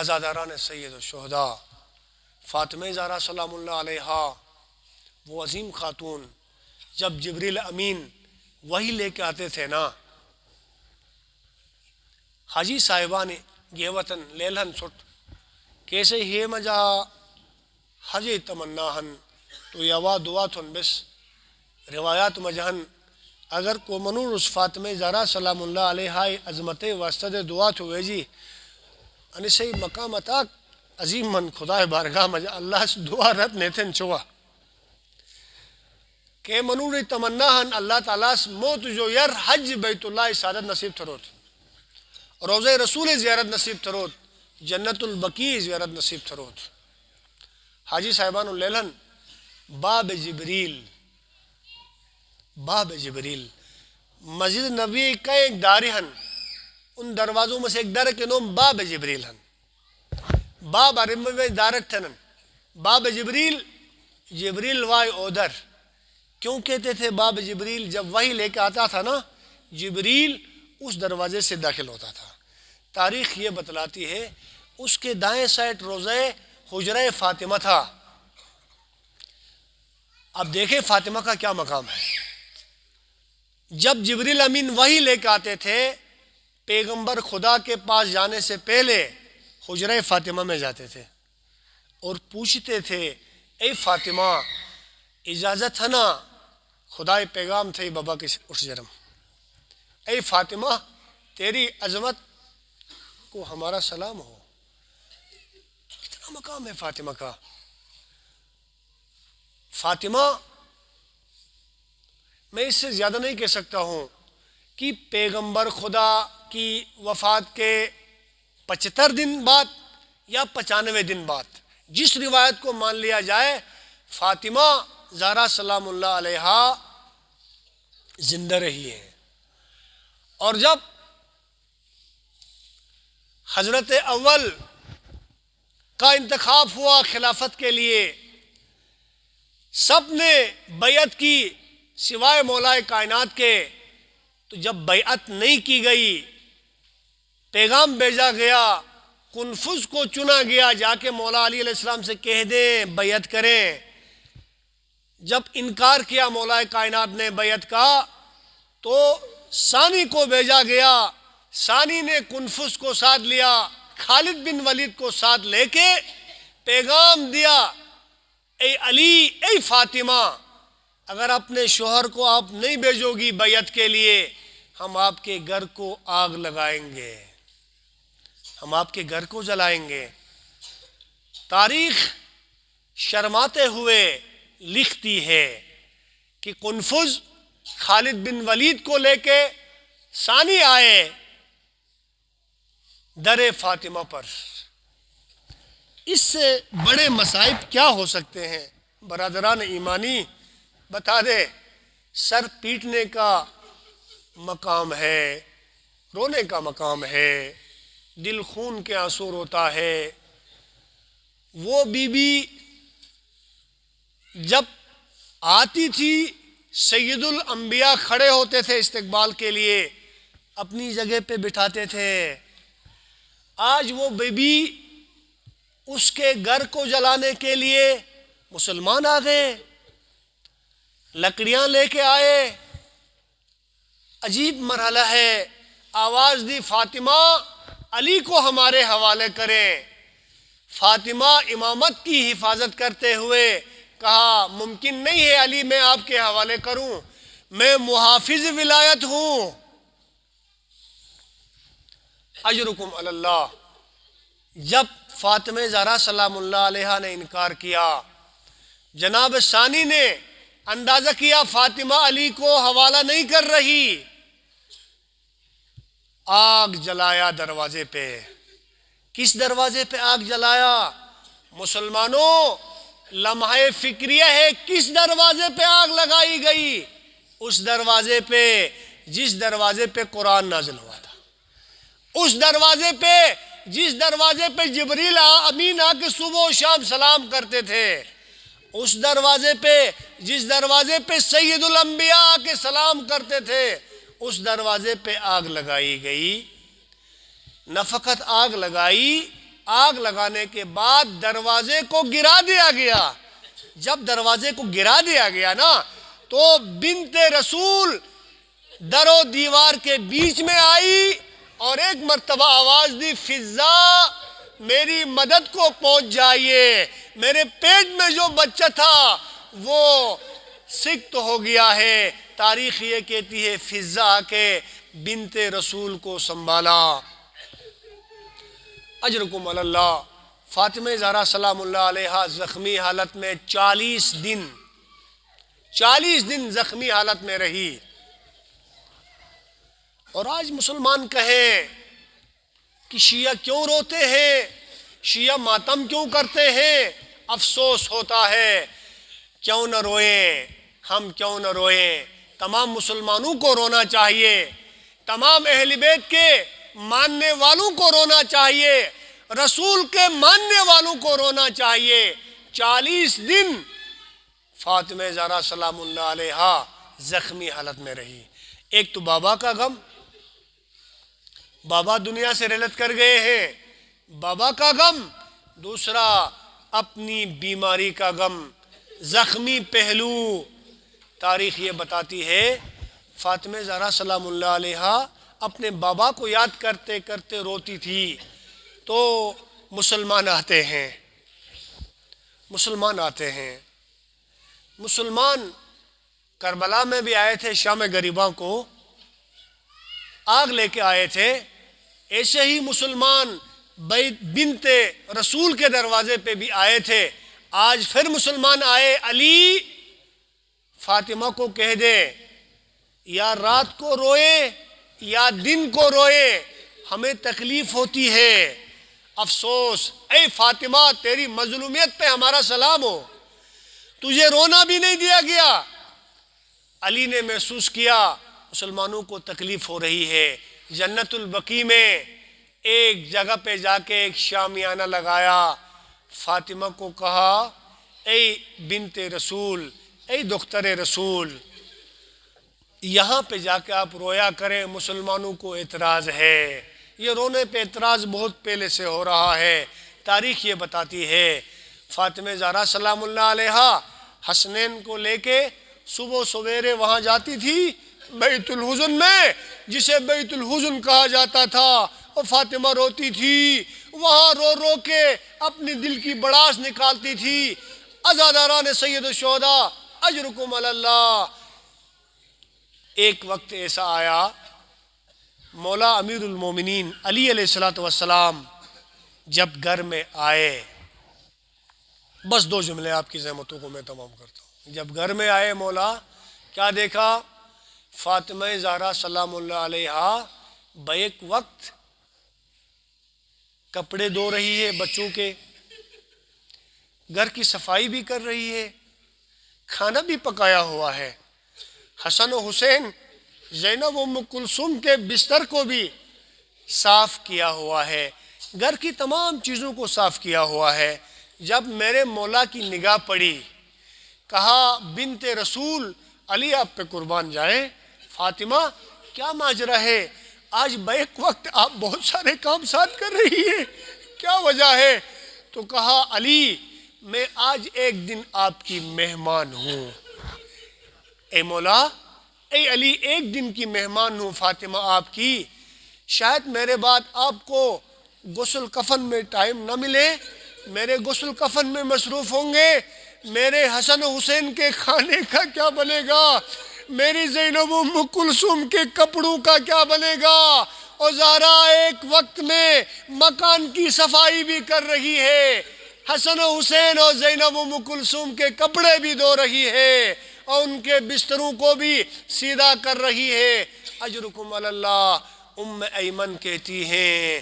عزاداران سید الشہداء فاطمہ زہرا سلام اللہ علیہا، وہ عظیم خاتون، جب جبریل امین وہی لے کے آتے تھے نا، حاجی صاحبان یہ وطن لیلہن سٹ کیسے ہی مجا حجی تمناہن تو یوا دعا تھن بس روایات مجہن اگر کو منور اس فاطمہ زہرا سلام اللہ علیہا عظمت واسطہ دعا تو ویجی ان سے مقام اتاک عظیم من خدا بارگاہ مجا اللہ سے دعا رت نیتن چوا کہ منور تمناہن اللہ تعالیٰ سے موت جو یر حج بیت اللہ سعادت نصیب تھروت، روضہ رسول زیارت نصیب تھروت، جنت البقیع زیارت نصیب تھروت۔ حاجی صاحبان اللیلن باب جبریل مسجد نبی کا ایک داری ہن، ان دروازوں میں سے ایک در کے نام باب جبریل ہن، باب عربی میں دارت تھنن، باب جبریل وائی اودر کیوں کہتے تھے باب جبریل؟ جب وہی لے کے آتا تھا نا جبریل اس دروازے سے داخل ہوتا تھا۔ تاریخ یہ بتلاتی ہے اس کے دائیں سائٹ روضہ حجرہ فاطمہ تھا۔ اب دیکھیں فاطمہ کا کیا مقام ہے۔ جب جبریل امین وہی لے کے آتے تھے پیغمبر خدا کے پاس جانے سے پہلے حجرہ فاطمہ میں جاتے تھے اور پوچھتے تھے اے فاطمہ اجازت ہے نا خدای پیغام تھے بابا کے اٹھ جرم، اے فاطمہ تیری عظمت کو ہمارا سلام ہو۔ کتنا مقام ہے فاطمہ کا۔ فاطمہ میں اس سے زیادہ نہیں کہہ سکتا ہوں کہ پیغمبر خدا کی وفات کے 75 دن بعد یا 95 دن بعد جس روایت کو مان لیا جائے فاطمہ زہرا سلام اللہ علیہا زندہ رہی ہے۔ اور جب حضرت اول کا انتخاب ہوا خلافت کے لیے سب نے بیعت کی سوائے مولائے کائنات کے، تو جب بیعت نہیں کی گئی پیغام بھیجا گیا کنفذ کو چنا گیا جا کے مولا علی علیہ السلام سے کہہ دیں بیعت کریں۔ جب انکار کیا مولا کائنات نے بیعت کا تو ثانی کو بھیجا گیا، ثانی نے کنفذ کو ساتھ لیا، خالد بن ولید کو ساتھ لے کے پیغام دیا اے علی اے فاطمہ اگر اپنے شوہر کو آپ نہیں بھیجو گی بیعت کے لیے ہم آپ کے گھر کو آگ لگائیں گے، ہم آپ کے گھر کو جلائیں گے۔ تاریخ شرماتے ہوئے لکھتی ہے کہ کنفذ خالد بن ولید کو لے کے ثانی آئے در فاطمہ پر۔ اس سے بڑے مصائب کیا ہو سکتے ہیں؟ برادران ایمانی بتا دے، سر پیٹنے کا مقام ہے، رونے کا مقام ہے، دل خون کے آنسو روتا ہے۔ وہ بی بی جب آتی تھی سید الانبیاء کھڑے ہوتے تھے استقبال کے لیے، اپنی جگہ پہ بٹھاتے تھے۔ آج وہ بی بی اس کے گھر کو جلانے کے لیے مسلمان آ گئے، لکڑیاں لے کے آئے۔ عجیب مرحلہ ہے۔ آواز دی فاطمہ علی کو ہمارے حوالے کریں۔ فاطمہ امامت کی حفاظت کرتے ہوئے کہا ممکن نہیں ہے علی میں آپ کے حوالے کروں، میں محافظ ولایت ہوں۔ اجرکم علی اللہ۔ جب فاطمہ زہرا سلام اللہ علیہا نے انکار کیا، جناب ثانی نے اندازہ کیا فاطمہ علی کو حوالہ نہیں کر رہی، آگ جلایا دروازے پہ۔ کس دروازے پہ آگ جلایا؟ مسلمانوں لمحہ فکریہ ہے، کس دروازے پہ آگ لگائی گئی؟ اس دروازے پہ جس دروازے پہ قرآن نازل ہوا تھا، اس دروازے پہ جس دروازے پہ جبریل امین آ کے صبح و شام سلام کرتے تھے، اس دروازے پہ جس دروازے پہ سید الانبیاء آ کے سلام کرتے تھے، اس دروازے پہ آگ لگائی گئی۔ نہ فقط آگ لگائی، آگ لگانے کے بعد دروازے کو گرا دیا گیا۔ جب دروازے کو گرا دیا گیا نا تو بنت رسول در و دیوار کے بیچ میں آئی اور ایک مرتبہ آواز دی، فضا میری مدد کو پہنچ جائیے، میرے پیٹ میں جو بچہ تھا وہ سکت ہو گیا ہے۔ تاریخ یہ کہتی ہے فضا کے بنت رسول کو سنبھالا۔ اجرکم علی اللہ۔ فاطمہ زہرا سلام اللہ علیہا زخمی حالت میں 40 دن زخمی حالت میں رہی۔ اور آج مسلمان کہیں کہ شیعہ کیوں روتے ہیں، شیعہ ماتم کیوں کرتے ہیں، افسوس ہوتا ہے۔ کیوں نہ روئیں، ہم کیوں نہ روئیں؟ تمام مسلمانوں کو رونا چاہیے، تمام اہل بیت کے ماننے والوں کو رونا چاہیے، رسول کے ماننے والوں کو رونا چاہیے۔ 40 دن فاطمہ زہرا سلام اللہ علیہا زخمی حالت میں رہی۔ ایک تو بابا کا غم، بابا دنیا سے رحلت کر گئے ہیں، بابا کا غم، دوسرا اپنی بیماری کا غم، زخمی پہلو۔ تاریخ یہ بتاتی ہے فاطمہ زہرا سلام اللہ علیہا اپنے بابا کو یاد کرتے کرتے روتی تھی تو مسلمان آتے ہیں، مسلمان کربلا میں بھی آئے تھے، شام غریباں کو آگ لے کے آئے تھے۔ ایسے ہی مسلمان بنت رسول کے دروازے پہ بھی آئے تھے۔ آج پھر مسلمان آئے، علی فاطمہ کو کہہ دے یا رات کو روئے یا دن کو روئے، ہمیں تکلیف ہوتی ہے، افسوس۔ اے فاطمہ تیری مظلومیت پہ ہمارا سلام ہو، تجھے رونا بھی نہیں دیا گیا۔ علی نے محسوس کیا مسلمانوں کو تکلیف ہو رہی ہے، جنت البقیع میں ایک جگہ پہ جا کے ایک شامیانہ لگایا، فاطمہ کو کہا اے بنت رسول، اے دختر رسول، یہاں پہ جا کے آپ رویا کریں، مسلمانوں کو اعتراض ہے۔ یہ رونے پہ اعتراض بہت پہلے سے ہو رہا ہے۔ تاریخ یہ بتاتی ہے فاطمہ زہرا سلام اللہ علیہا حسنین کو لے کے صبح سویرے وہاں جاتی تھی بیت الحزن میں، جسے بیت الحزن کہا جاتا تھا، اور فاطمہ روتی تھی وہاں، رو رو کے اپنی دل کی بڑاس نکالتی تھی۔ عزاداران سید الشہداء اجرکم علی اللہ۔ ایک وقت ایسا آیا، مولا امیر المومنین علی علیہ السلام جب گھر میں آئے، بس 2 جملے آپ کی زحمتوں کو میں تمام کرتا ہوں۔ جب گھر میں آئے مولا، کیا دیکھا؟ فاطمہ زہرا سلام اللہ علیہا بیک وقت کپڑے دھو رہی ہے بچوں کے، گھر کی صفائی بھی کر رہی ہے، کھانا بھی پکایا ہوا ہے، حسن و حسین، زینب و ام کلثوم کے بستر کو بھی صاف کیا ہوا ہے، گھر کی تمام چیزوں کو صاف کیا ہوا ہے۔ جب میرے مولا کی نگاہ پڑی، کہا بنت رسول علی آپ پہ قربان جائیں، فاطمہ کیا ماجرا ہے؟ آج بیک وقت آپ بہت سارے کام ساتھ کر رہی ہیں، کیا وجہ ہے؟ تو کہا علی میں آج ایک دن آپ کی مہمان ہوں۔ اے مولا، اے علی ایک دن کی مہمان ہوں فاطمہ آپ کی، شاید میرے بعد آپ کو غسل کفن میں ٹائم نہ ملے، میرے غسل کفن میں مصروف ہوں گے، میرے حسن و حسین کے کھانے کا کیا بنے گا، میری زینب و ام کلثوم کے کپڑوں کا کیا بنے گا، اور زہرا ایک وقت میں مکان کی صفائی بھی کر رہی ہے، حسن و حسین اور زینب و ام کلثوم کے کپڑے بھی دھو رہی ہے، اور ان کے بستروں کو بھی سیدھا کر رہی ہے۔ اجرکم علی اللہ۔ ام ایمن کہتی ہیں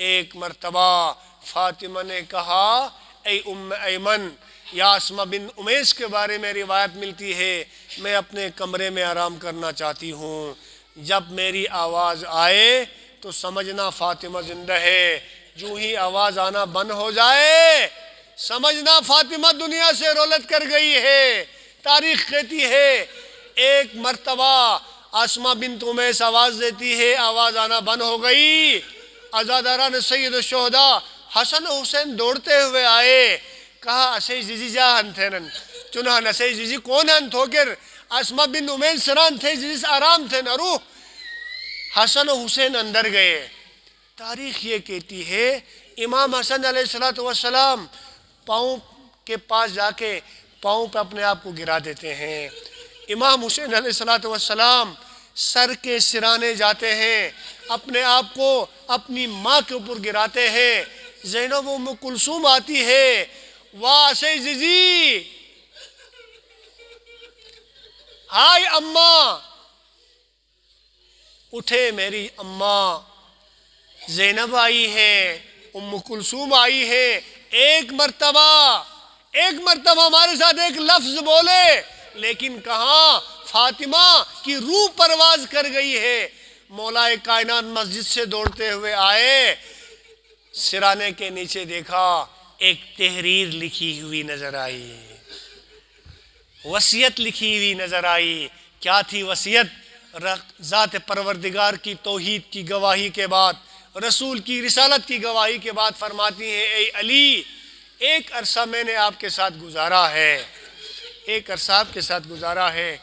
ایک مرتبہ فاطمہ نے کہا اے ام ایمن، یا اسمہ بن امیس کے بارے میں روایت ملتی ہے، میں اپنے کمرے میں آرام کرنا چاہتی ہوں، جب میری آواز آئے تو سمجھنا فاطمہ زندہ ہے، جو ہی آواز آنا بند ہو جائے سمجھنا فاطمہ دنیا سے رحلت کر گئی ہے۔ تاریخ کہتی ہے ایک مرتبہ اسمہ بنت امیس آواز دیتی ہے، آواز آنا بند ہو گئی، عزاداران سید الشہداء حسن و حسین دوڑتے ہوئے آئے، کہا اسے زیزی جا ہنتھینن چنہا نسے زیزی کون ہن تھوکر اسما بن امین سران تھے زیزی آرام تھے نرو۔ حسن و حسین اندر گئے۔ تاریخ یہ کہتی ہے امام حسن علیہ السلام پاؤں کے پاس جا کے پاؤں پہ اپنے آپ کو گرا دیتے ہیں۔ امام حسین علیہ السلام سر کے سرانے جاتے ہیں، اپنے آپ کو اپنی ماں کے اوپر گراتے ہیں۔ زینب ام کلثوم آتی ہے، واہ سی زیزی، ہائے اماں، اٹھے میری اماں۔ زینب آئی ہے، ام کلثوم آئی ہے، ایک مرتبہ ہمارے ساتھ ایک لفظ بولے، لیکن کہاں فاطمہ کی روح پرواز کر گئی ہے۔ مولا کائنات مسجد سے دوڑتے ہوئے آئے، سرانے کے نیچے دیکھا، ایک تحریر لکھی ہوئی نظر آئی، وصیت لکھی ہوئی نظر آئی۔ کیا تھی وصیت؟ ذات پروردگار کی توحید کی گواہی کے بعد، رسول کی رسالت کی گواہی کے بعد فرماتی ہیں، اے علی، ایک عرصہ میں نے آپ کے ساتھ گزارا ہے،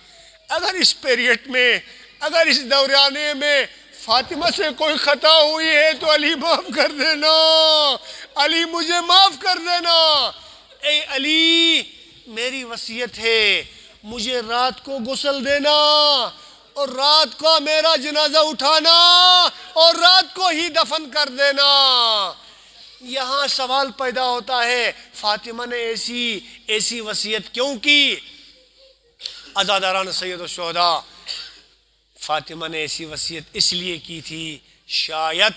اگر اس پیریڈ میں، اگر اس دورانے میں فاطمہ سے کوئی خطا ہوئی ہے تو علی معاف کر دینا، علی مجھے معاف کر دینا۔ اے علی، میری وصیت ہے، مجھے رات کو غسل دینا اور رات کو میرا جنازہ اٹھانا اور رات کو ہی دفن کر دینا۔ یہاں سوال پیدا ہوتا ہے، فاطمہ نے ایسی وصیت کیوں کی؟ عزاداران سید الشہداء، فاطمہ نے ایسی وصیت اس لیے کی تھی، شاید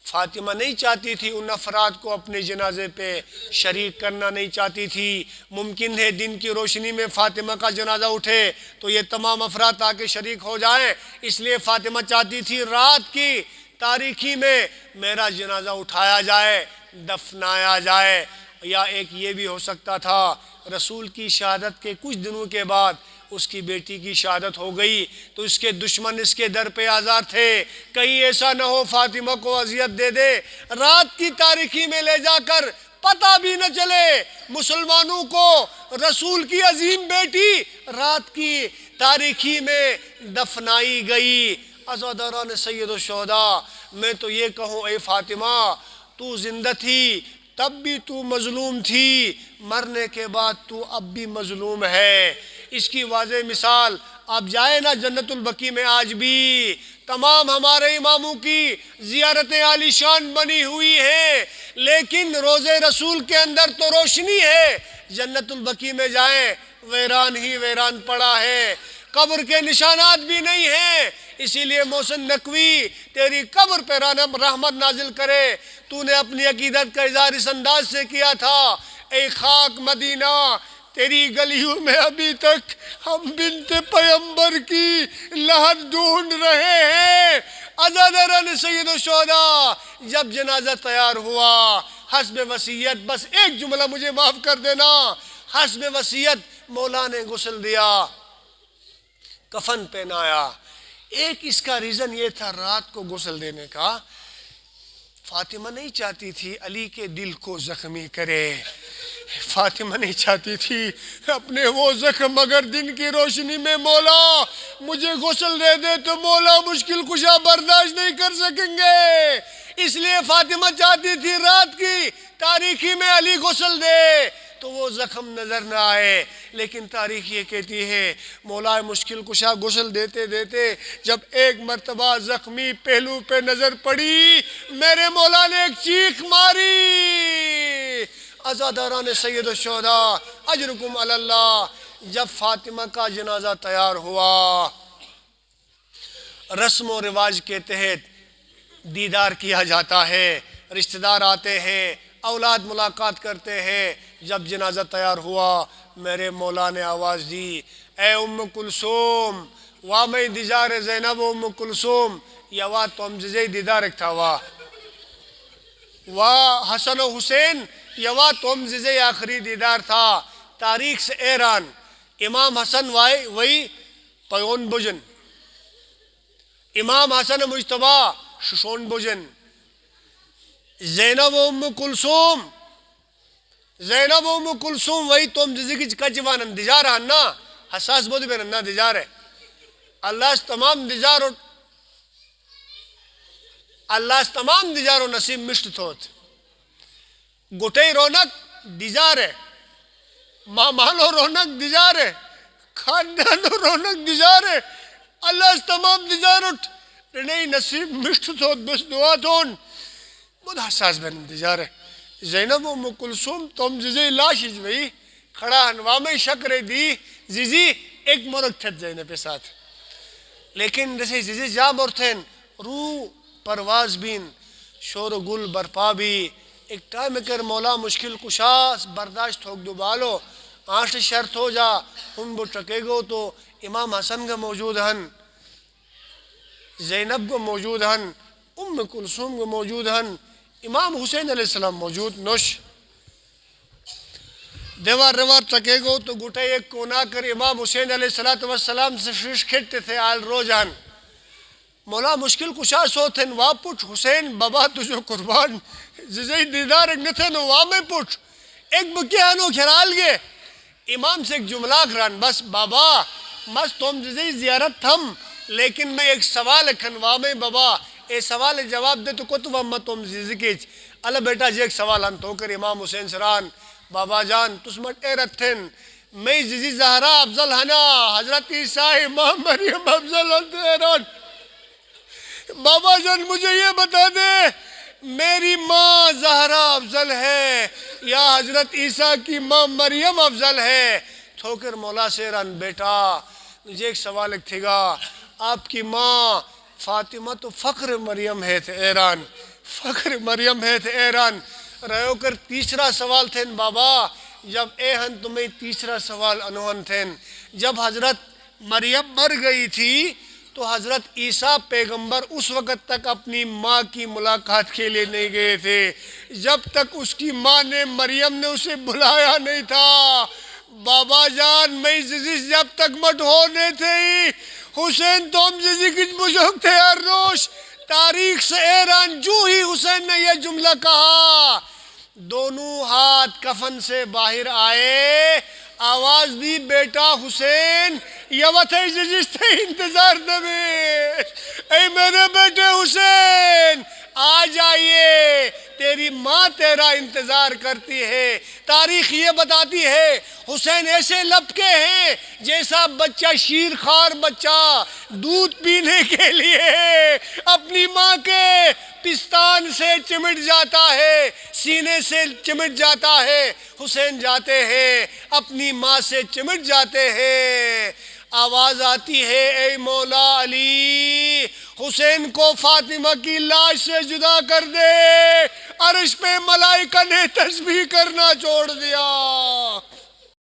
فاطمہ نہیں چاہتی تھی ان افراد کو اپنے جنازے پہ شریک کرنا نہیں چاہتی تھی۔ ممکن ہے دن کی روشنی میں فاطمہ کا جنازہ اٹھے تو یہ تمام افراد آ کے شریک ہو جائیں، اس لیے فاطمہ چاہتی تھی رات کی تاریکی میں میرا جنازہ اٹھایا جائے، دفنایا جائے۔ یا ایک یہ بھی ہو سکتا تھا رسول کی شہادت کے کچھ دنوں کے بعد اس کی بیٹی کی شہادت ہو گئی تو اس کے دشمن اس کے در پہ آزار تھے، کہیں ایسا نہ ہو فاطمہ کو اذیت دے دے، رات کی تاریکی میں لے جا کر پتہ بھی نہ چلے مسلمانوں کو رسول کی عظیم بیٹی رات کی تاریکی میں دفنائی گئی۔ عزاداران سید الشہداء، میں تو یہ کہوں، اے فاطمہ، تو زندہ تھی تب بھی تو مظلوم تھی، مرنے کے بعد تو اب بھی مظلوم ہے۔ اس کی واضح مثال آپ جائیں نا جنت البقیع میں، آج بھی تمام ہمارے اماموں کی زیارتیں عالی شان بنی ہوئی ہیں، لیکن روضے رسول کے اندر تو روشنی ہے۔ جنت البقیع میں جائیں، ویران ہی ویران پڑا ہے، قبر کے نشانات بھی نہیں ہیں۔ اسی لیے محسن نقوی تیری قبر پہ رحمت نازل کرے، تو نے اپنی عقیدت کا اظہار اس انداز سے کیا تھا، اے خاک مدینہ، تیری گلیوں میں ابھی تک ہم بنت پیغمبر کی لہر ڈھونڈ رہے ہیں۔ عزاداران سید الشہداء، جب جنازہ تیار ہوا حسب وصیت، بس ایک جملہ مجھے معاف کر دینا، حسب وصیت مولا نے غسل دیا، کفن پہنایا۔ ایک اس کا ریزن یہ تھا رات کو غسل دینے کا، فاطمہ نہیں چاہتی تھی علی کے دل کو زخمی کرے، فاطمہ نہیں چاہتی تھی اپنے وہ زخم اگر دن کی روشنی میں مولا مجھے غسل دے دے تو مولا مشکل کشا برداشت نہیں کر سکیں گے، اس لیے فاطمہ چاہتی تھی رات کی تاریکی میں علی غسل دے تو وہ زخم نظر نہ آئے۔ لیکن تاریخ یہ کہتی ہے مولا مشکل کشا غسل دیتے دیتے جب ایک مرتبہ زخمی پہلو پہ نظر پڑی، میرے مولا نے ایک چیخ ماری۔ عزاداران سید الشہداء، اجرکم علی اللہ، جب فاطمہ کا جنازہ تیار ہوا، رسم و رواج کے تحت دیدار کیا جاتا ہے، رشتہ دار آتے ہیں، اولاد ملاقات کرتے ہیں۔ جب جنازہ تیار ہوا میرے مولا نے آواز دی، اے ام کلثوم، واہ میں دیدار زینب ام کلثوم، یا واہ تو ہم جزے دیدار ایک تھا، واہ حسن و حسین، یا واہ تو ہم جزے آخری دیدار تھا۔ تاریخ سے ایران امام حسن وہی پیون بجن، امام حسن مجتبہ ششون بجن، زینب و ام کلثوم، زینب و ام کلثوم وہی تم زندگی کچوان دیجار ہننا حساس بودی بین نا دیجار ہے اللہ اس تمام دیجار اللہ اس تمام دیجار و نصیب مشت تھوت گٹے رونق دیجار ہے مامالو رونق دیجار ہے خاندانو رونق دیجار ہے اللہ اس تمام دیجار اٹھ رنہی نصیب مشت تھوت بس دعا تھون بہت حساس بین دیجار ہے زینب و ام کلثوم تم زیزی لاشیز بھئی کھڑا ہنوامے شکر دی زیزی ایک مرک تھت زینب پہ ساتھ لیکن جیسے زیزی جا مرتھین روح پرواز بین شور و گل برپا بھی ایک ٹائم کر مولا مشکل کشاس برداشت ہوگ دو بالو آنشت شرط ہو جا ان بو ٹکے گو تو امام حسن کا موجود ہن زینب کو موجود ہن ام کلثوم کو موجود ہن امام حسین علیہ السلام موجود نوش دیوار روار ٹکے گو تو گھٹے ایک کونا کر امام حسین علیہ السلام سے شیش کھٹتے تھے آل روجان مولا مشکل کشاس ہوتے ہیں وا پوچھ حسین بابا تجھو قربان زیزی دیدار ایک نتھے نو وامے پوچھ ایک بکیانو کھرال گے امام سے ایک جملہ کران بس بابا مس تم زیزی زیارت تھم لیکن میں ایک سوال کھنوامے بابا اے سوال جواب دے تو کتو ومہ تم زیزی کیچ اللہ بیٹا جی ایک سوال ہم تو کر امام حسین سران بابا جان تسمٹ اے رتھن میں زیزی زہرا افضل ہنا حضرت عیسیٰ امام مریم افضل ہن بابا جان مجھے یہ بتا دے میری ماں زہرا افضل ہے یا حضرت عیسیٰ کی ماں مریم افضل ہے تھوکر مولا سیران بیٹا مجھے ایک سوال ایک تھے گا آپ کی ماں فاطمہ تو فخر مریم ہے تھے ایران فخر مریم ہے تھے ایران رہو کر تیسرا سوال تھے بابا جب اے ہن تمہیں تیسرا سوال انہن تھے جب حضرت مریم مر گئی تھی تو حضرت عیسیٰ پیغمبر اس وقت تک اپنی ماں کی ملاقات کے لیے نہیں گئے تھے جب تک اس کی ماں نے مریم نے اسے بلایا نہیں تھا بابا جان میں زیزی جب تک مٹ ہونے تھے حسین توم زیزی کچھ بزرگ تھے ہر روش تاریخ سے ایران جو ہی حسین نے یہ جملہ کہا دونوں ہاتھ کفن سے باہر آئے آواز دی بیٹا حسین یوت ہے جستے انتظار دبے اے میرے بیٹے حسین آ جائیے تیری ماں تیرا انتظار کرتی ہے تاریخ یہ بتاتی ہے حسین ایسے لپکے ہیں جیسا بچہ شیرخوار بچہ دودھ پینے کے لیے اپنی ماں کے پستان سے چمٹ جاتا ہے سینے سے چمٹ جاتا ہے حسین جاتے ہیں اپنی ماں سے چمٹ جاتے ہیں آواز آتی ہے اے مولا علی حسین کو فاطمہ کی لاش سے جدا کر دے عرش پہ ملائکہ نے تسبیح کرنا چھوڑ دیا